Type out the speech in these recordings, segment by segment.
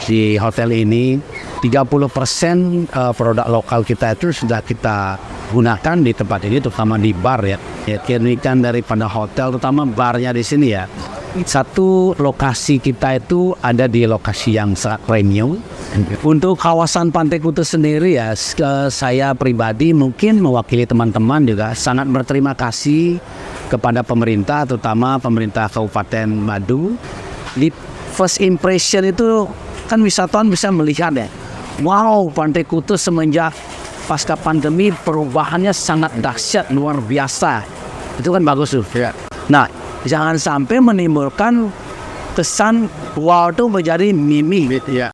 Di hotel ini 30% produk lokal kita itu sudah kita gunakan di tempat ini, terutama di bar ya. Keunikan daripada hotel, terutama barnya di sini ya. Satu lokasi kita itu ada di lokasi yang sangat premium. Untuk kawasan Pantai Kuta sendiri ya, saya pribadi mungkin mewakili teman-teman juga sangat berterima kasih kepada pemerintah, terutama pemerintah Kabupaten Madu. Di first impression itu kan wisatawan bisa melihat ya, wow, Pantai Kuta semenjak pasca pandemi perubahannya sangat dahsyat, luar biasa. Itu kan bagus tuh. Nah, jangan sampai menimbulkan kesan wow itu menjadi mimik gitu ya.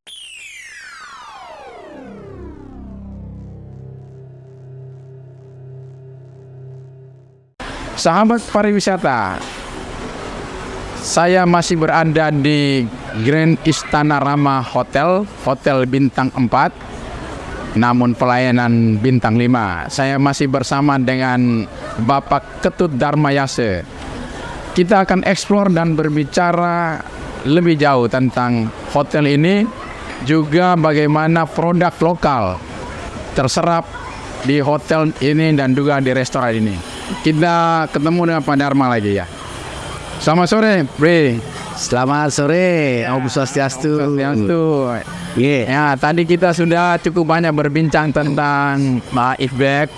Sahabat pariwisata, saya masih berada di Grand Istana Rama Hotel bintang 4, namun pelayanan bintang 5. Saya masih bersama dengan Bapak Ketut Darmayase. Kita akan eksplor dan berbicara lebih jauh tentang hotel ini, juga bagaimana produk lokal terserap di hotel ini dan juga di restoran ini. Kita ketemu dengan Pak Darma lagi ya. Selamat sore, Bre. Selamat sore, Om Swastiastu. Ya, tadi kita sudah cukup banyak berbincang tentang Pak Ifbek.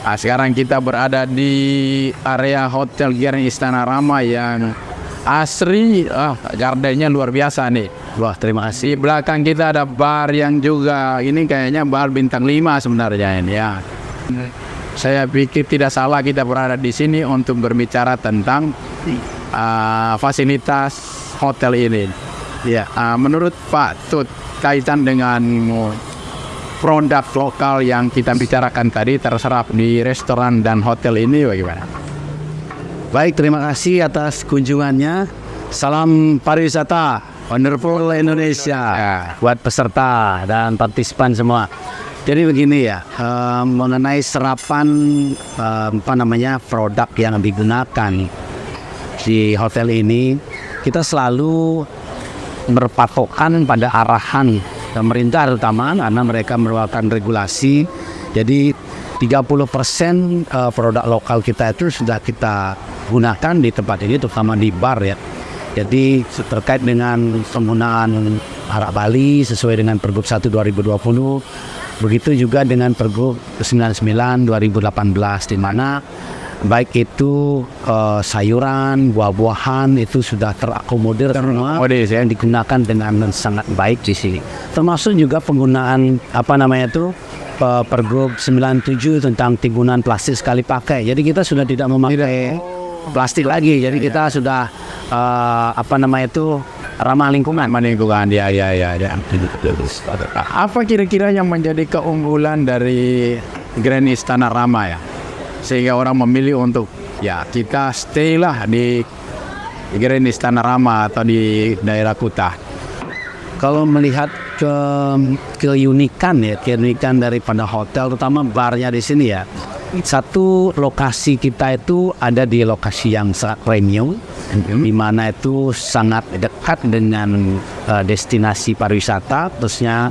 Nah, sekarang kita berada di area Hotel Grand Istana Rama yang asri, gardennya luar biasa nih. Wah, terima kasih. Di belakang kita ada bar yang juga, ini kayaknya bar bintang 5 sebenarnya ini ya. Saya pikir tidak salah kita berada di sini untuk berbicara tentang fasilitas hotel ini. Ya, menurut Pak Tut, kaitan dengan produk lokal yang kita bicarakan tadi terserap di restoran dan hotel ini bagaimana? Baik, terima kasih atas kunjungannya. Salam pariwisata, wonderful Indonesia buat peserta dan partisipan semua. Jadi begini ya, mengenai serapan produk yang digunakan di hotel ini, kita selalu berpatokan pada arahan pemerintah terutama karena mereka merupakan regulasi. Jadi 30% produk lokal kita itu sudah kita gunakan di tempat ini, terutama di bar ya. Jadi terkait dengan penggunaan arak Bali sesuai dengan Pergub 1 2020, begitu juga dengan Pergub 99 2018, di mana baik itu sayuran, buah-buahan itu sudah terakomodir semua yang digunakan dengan sangat baik di sini. Termasuk juga penggunaan Pergub 97 tentang timbunan plastik sekali pakai. Jadi kita sudah tidak memakai plastik lagi. Jadi kita sudah ramah lingkungan. Ya. Apa kira-kira yang menjadi keunggulan dari Grand Istana Rama ya, sehingga orang memilih untuk ya kita stay lah di Grand Istana Rama atau di daerah Kuta? Kalau melihat keunikan daripada hotel, terutama barnya di sini ya. Satu, lokasi kita itu ada di lokasi yang sangat premium, di mana itu sangat dekat dengan destinasi pariwisata, terusnya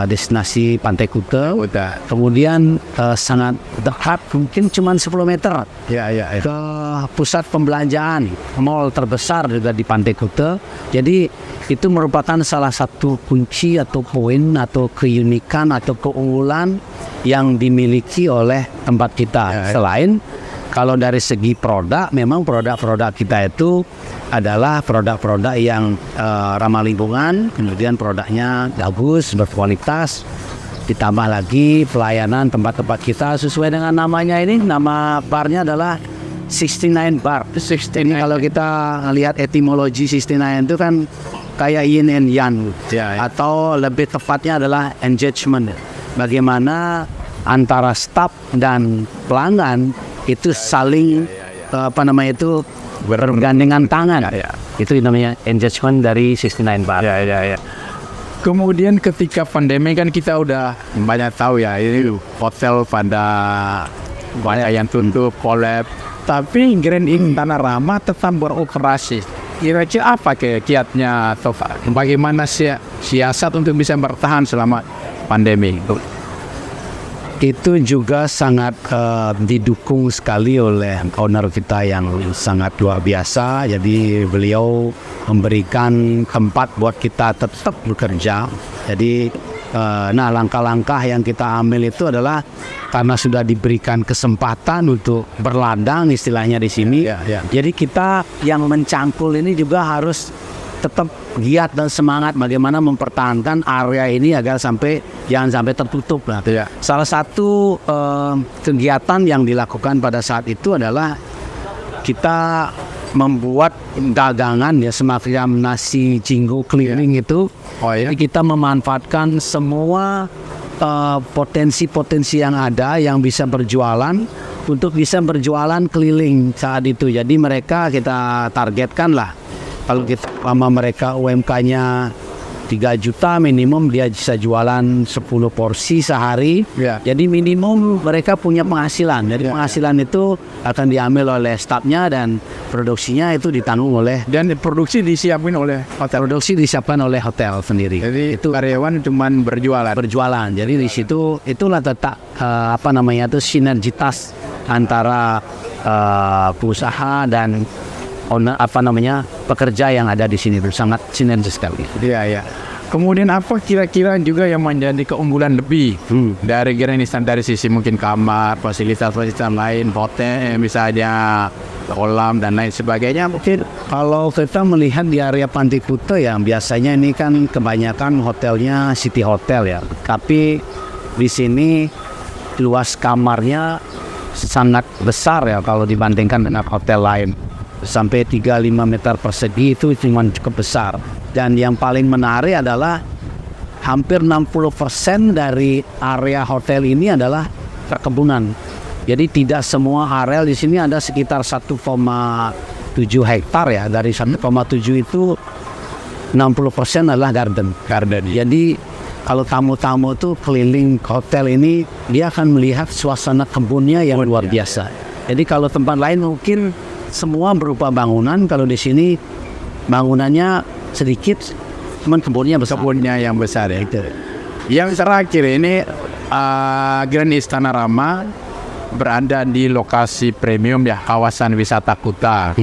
destinasi Pantai Kuta. Kemudian sangat dekat, mungkin cuma 10 meter ke pusat pembelanjaan, mall terbesar juga di Pantai Kuta. Jadi itu merupakan salah satu kunci atau poin atau keunikan atau keunggulan yang dimiliki oleh tempat kita. Selain kalau dari segi produk, memang produk-produk kita itu adalah produk-produk yang ramah lingkungan, kemudian produknya bagus, berkualitas, ditambah lagi pelayanan tempat-tempat kita sesuai dengan namanya ini. Nama barnya adalah 69 Bar. 69 kalau kita lihat etimologi 69 itu kan kayak yin and yang, atau lebih tepatnya adalah engagement. Bagaimana antara staf dan pelanggan itu saling bergandengan tangan. Itu namanya engagement dari 69 Bar. Kemudian ketika pandemi kan kita udah banyak tahu ya, ini hotel pada banyak yang tutup, collab. Tapi Grand Istana Rama tetap beroperasi. Kira-kira apa kiatnya, Tova? Bagaimana sih siasat untuk bisa bertahan selama pandemi. Itu juga sangat didukung sekali oleh owner kita yang sangat luar biasa. Jadi beliau memberikan tempat buat kita tetap bekerja. Jadi langkah-langkah yang kita ambil itu adalah karena sudah diberikan kesempatan untuk berladang istilahnya di sini. Jadi kita yang mencangkul ini juga harus tetap giat dan semangat bagaimana mempertahankan area ini agar jangan sampai tertutup lah. Salah satu kegiatan yang dilakukan pada saat itu adalah kita membuat dagangan ya semacam nasi jinggo keliling itu. Jadi kita memanfaatkan semua potensi-potensi yang ada yang bisa berjualan untuk bisa berjualan keliling saat itu. Jadi mereka kita targetkan lah. Kalau kita sama mereka UMK-nya 3 juta minimum dia bisa jualan 10 porsi sehari. Jadi minimum mereka punya penghasilan. Jadi penghasilan itu akan diambil oleh stafnya dan produksinya itu ditanggung oleh produksi disiapin oleh hotel. Produksi disiapkan oleh hotel sendiri. Jadi itu karyawan cuman berjualan. Jadi di situ itulah tetap sinergitas antara pengusaha dan pekerja yang ada di sini itu sangat sinergis sekali. Iya. Kemudian apa kira-kira juga yang menjadi keunggulan lebih dari Grand Istana dari sisi mungkin kamar, fasilitas lain, hotel, misalnya kolam dan lain sebagainya? Mungkin kalau kita melihat di area Pantai Kuta yang biasanya ini kan kebanyakan hotelnya city hotel ya. Tapi di sini luas kamarnya sangat besar ya kalau dibandingkan dengan hotel lain. Sampai 35 meter persegi itu cuma cukup besar. Dan yang paling menarik adalah hampir 60% dari area hotel ini adalah perkebunan. Jadi tidak semua area di sini ada sekitar 1,7 hektar ya. Dari 1,7 itu 60% adalah garden. Jadi kalau tamu-tamu tuh keliling hotel ini dia akan melihat suasana kebunnya yang luar biasa. Jadi kalau tempat lain mungkin semua berupa bangunan, kalau di sini bangunannya sedikit, cuman kebunnya besar. Kebunnya yang besar ya. Yang terakhir ini Grand Istana Rama berada di lokasi premium ya, kawasan wisata Kuta.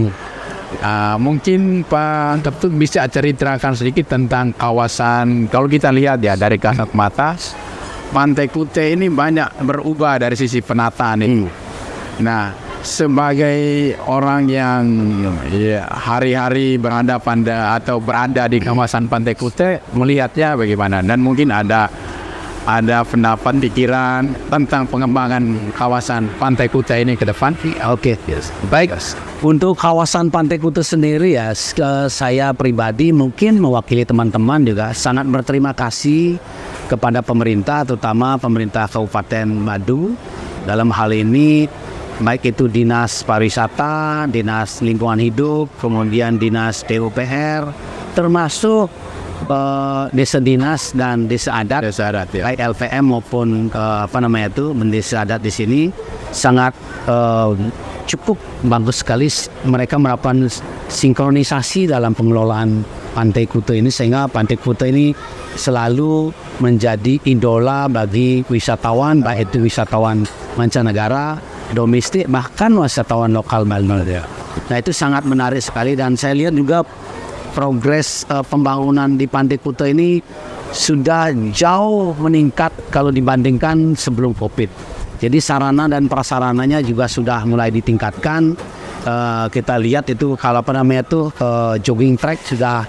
Mungkin Pak Ketut bisa ceritakan sedikit tentang kawasan. Kalau kita lihat ya dari kasat mata, Pantai Kuta ini banyak berubah dari sisi penataan itu. Nah, sebagai orang yang hari-hari berhadapan atau berada di kawasan Pantai Kuta, melihatnya bagaimana? Dan mungkin ada pendapat pikiran tentang pengembangan kawasan Pantai Kuta ini ke depan. Baik. Untuk kawasan Pantai Kuta sendiri ya, saya pribadi mungkin mewakili teman-teman juga sangat berterima kasih kepada pemerintah, terutama pemerintah Kabupaten Madu dalam hal ini. Baik itu Dinas Pariwisata, Dinas Lingkungan Hidup, kemudian Dinas PUPR, termasuk Desa Dinas dan Desa Adat baik LPM maupun Desa Adat di sini sangat cukup bagus sekali. Mereka melakukan sinkronisasi dalam pengelolaan Pantai Kuta ini sehingga Pantai Kuta ini selalu menjadi idola bagi wisatawan, baik itu wisatawan mancanegara, domestik, bahkan wisatawan lokal Bali. Nah itu sangat menarik sekali dan saya lihat juga progres pembangunan di Pantai Kuta ini sudah jauh meningkat kalau dibandingkan sebelum Covid. Jadi sarana dan prasarananya juga sudah mulai ditingkatkan. Kita lihat itu jogging track sudah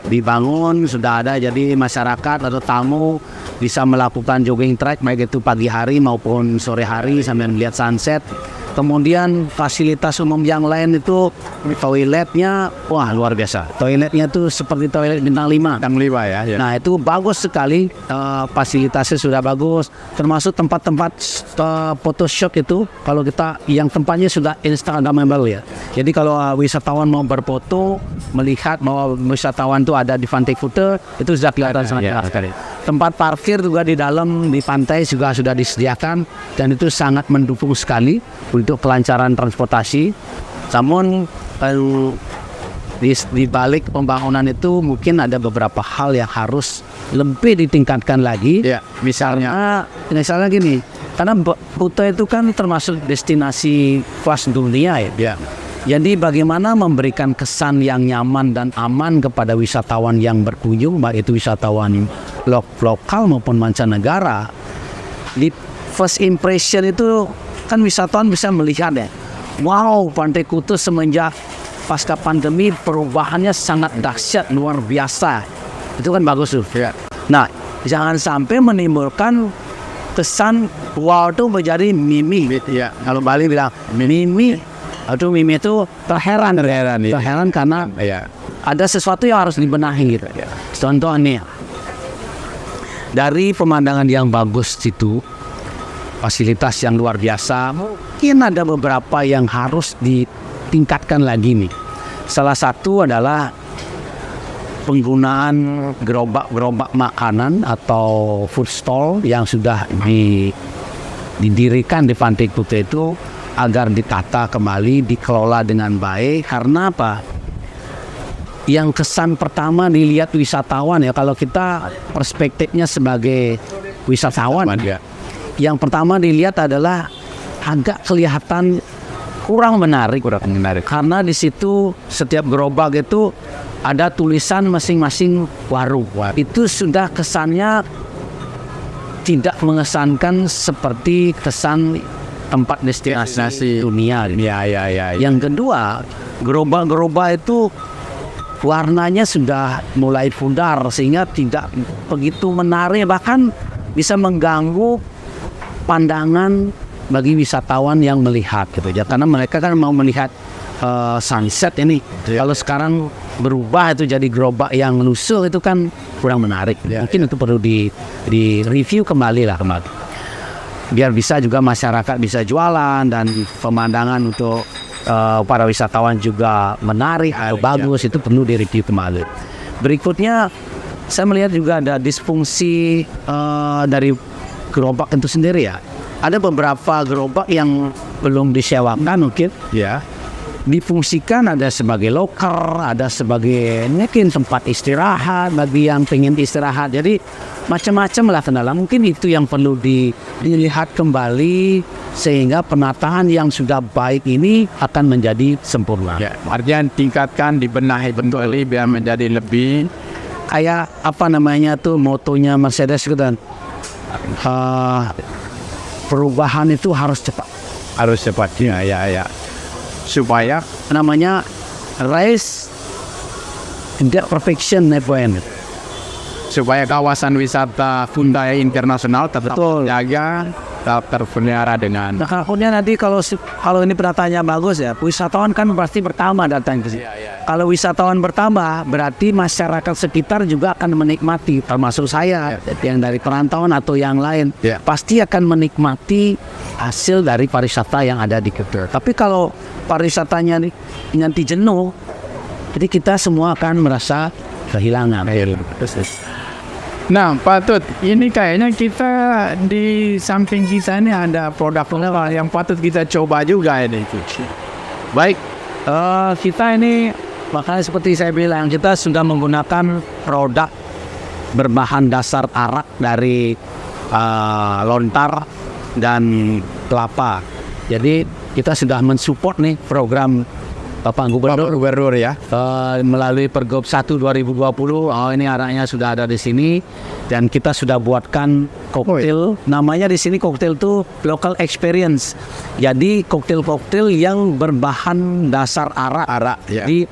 dibangun, sudah ada, jadi masyarakat atau tamu bisa melakukan jogging track baik itu pagi hari maupun sore hari sambil melihat sunset. Kemudian fasilitas umum yang lain itu toiletnya, wah luar biasa. Toiletnya tuh seperti toilet bintang 5. Bintang 5 ya. Nah itu bagus sekali, fasilitasnya sudah bagus. Termasuk tempat-tempat photoshoot itu, kalau kita yang tempatnya sudah instagramable ya. Jadi kalau wisatawan mau berfoto, melihat bahwa wisatawan itu ada di Pantai Kuta, itu sudah kelihatan sangat jelas sekali. Tempat parkir juga di dalam di pantai juga sudah disediakan dan itu sangat mendukung sekali untuk kelancaran transportasi. Namun di balik pembangunan itu mungkin ada beberapa hal yang harus lebih ditingkatkan lagi. Ya, misalnya Misalnya gini, karena Kuta itu kan termasuk destinasi kelas dunia ya. ya. Jadi bagaimana memberikan kesan yang nyaman dan aman kepada wisatawan yang berkunjung, baik itu wisatawan lokal maupun mancanegara. Di first impression itu kan wisatawan bisa melihat ya, wow, Pantai Kuta semenjak pasca pandemi perubahannya sangat dahsyat, luar biasa. Itu kan bagus tuh. Ya. Nah, jangan sampai menimbulkan kesan wow itu menjadi mimi. Ya. Kalau Bali bilang mimi, atau mimi itu terheran ya. karena Ya. ada sesuatu yang harus dibenahi gitu. Contoh nih, dari pemandangan yang bagus itu, fasilitas yang luar biasa, mungkin ada beberapa yang harus ditingkatkan lagi nih. Salah satu adalah penggunaan gerobak-gerobak makanan atau food stall yang sudah didirikan di Pantai Kuta itu agar ditata kembali, dikelola dengan baik. Karena apa? Yang kesan pertama dilihat wisatawan ya, kalau kita perspektifnya sebagai wisatawan, Ya. yang pertama dilihat adalah agak kelihatan kurang menarik. Karena di situ setiap gerobak itu ada tulisan masing-masing warung. Itu sudah kesannya tidak mengesankan seperti kesan tempat destinasi dunia. Ya. Yang kedua, gerobak-gerobak itu warnanya sudah mulai pudar sehingga tidak begitu menarik, bahkan bisa mengganggu pandangan bagi wisatawan yang melihat gitu ya, karena mereka kan mau melihat sunset ini. Kalau sekarang berubah itu jadi gerobak yang lusuh, itu kan kurang menarik. Mungkin itu perlu di review kembali biar bisa juga masyarakat bisa jualan dan pemandangan untuk para wisatawan juga menarik atau bagus. Itu perlu direview kembali. Berikutnya saya melihat juga ada disfungsi dari gerobak itu sendiri ya. Ada beberapa gerobak yang belum disewakan mungkin. Ya. Difungsikan, ada sebagai loker, ada sebagai mungkin tempat istirahat bagi yang pengen istirahat. Jadi macam-macam lah kendala. Mungkin itu yang perlu dilihat kembali sehingga penataan yang sudah baik ini akan menjadi sempurna. Ya, artinya tingkatkan, dibenahi kembali biar menjadi lebih Kayak apa namanya tuh motonya Mercedes gitu kan. Perubahan itu harus cepat. Ya. Supaya Namanya race tidak perfection point. supaya kawasan wisata budaya internasional tetap Betul. terjaga, tetap terpelihara dengan Nah, akhirnya nanti kalau ini penataannya bagus ya, wisatawan kan pasti pertama datang ke sini. Kalau wisatawan pertama, berarti masyarakat sekitar juga akan menikmati, termasuk saya yang dari perantauan atau yang lain, pasti akan menikmati hasil dari pariwisata yang ada di Kuta. Tapi kalau pariwisatanya nanti jenuh, jadi kita semua akan merasa kehilangan. Nah, Pak Tut, ini kayaknya kita di samping kita ini ada produk-produk yang patut kita coba juga ini. Baik, kita ini makanya seperti saya bilang, kita sudah menggunakan produk berbahan dasar arak dari lontar dan kelapa. Jadi kita sudah mensupport nih program Bapak Gubernur ya. Melalui Pergub 1 2020. Ini araknya sudah ada di sini dan kita sudah buatkan koktail. Namanya di sini koktail itu local experience. Jadi koktail-koktail yang berbahan dasar arak. Jadi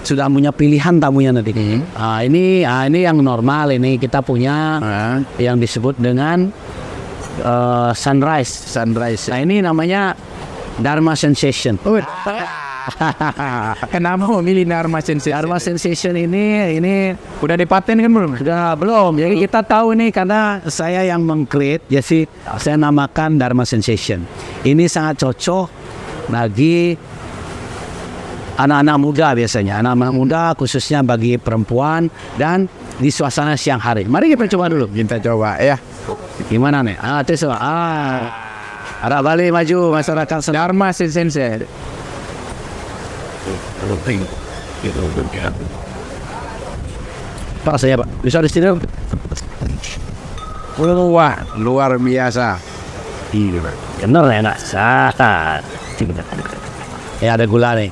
sudah punya pilihan tamunya nanti. Ini yang normal, ini kita punya yang disebut dengan sunrise. Nah, ini namanya Dharma Sensation. Kenapa memilih Dharma Sensation? Dharma Sensation ini udah dipaten kan belum? Sudah belum. Jadi kita tahu ini karena saya yang meng-create, jadi saya namakan Dharma Sensation. Ini sangat cocok bagi anak-anak muda biasanya. Anak-anak muda khususnya bagi perempuan dan di suasana siang hari. Mari kita coba dulu. Kita coba ya. Gimana nih? Terus arah balik maju masyarakat. Dharma Sensation. Pak saya Pak, bisa di sini? Wah, luar biasa. Bener enak sangat. Ya ada gula nih.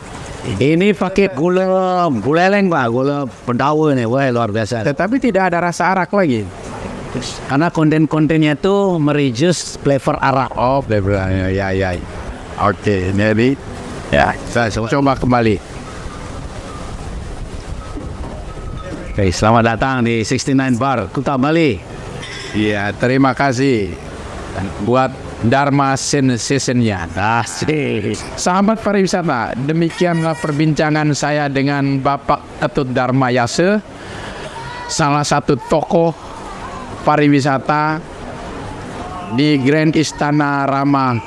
Ini pakai gula eleng Pak, gula pendawa nih, wah luar biasa. Tetapi tidak ada rasa arak lagi. Karena konten-kontennya itu mereduce flavor arak. Oh, flavornya ya. Oke, jadi ya saya coba kembali. Oke, selamat datang di 69 Bar, Kuta Bali. Iya, terima kasih buat Dharma Sensation-nya. Asik. Sahabat pariwisata, demikianlah perbincangan saya dengan Bapak Ketut Dharma Yase, salah satu tokoh pariwisata di Grand Istana Rama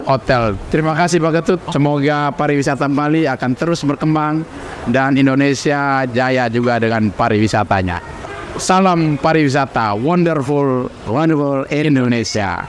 Hotel. Terima kasih Pak Ketut. Semoga pariwisata Bali akan terus berkembang dan Indonesia jaya juga dengan pariwisatanya. Salam pariwisata, wonderful Indonesia.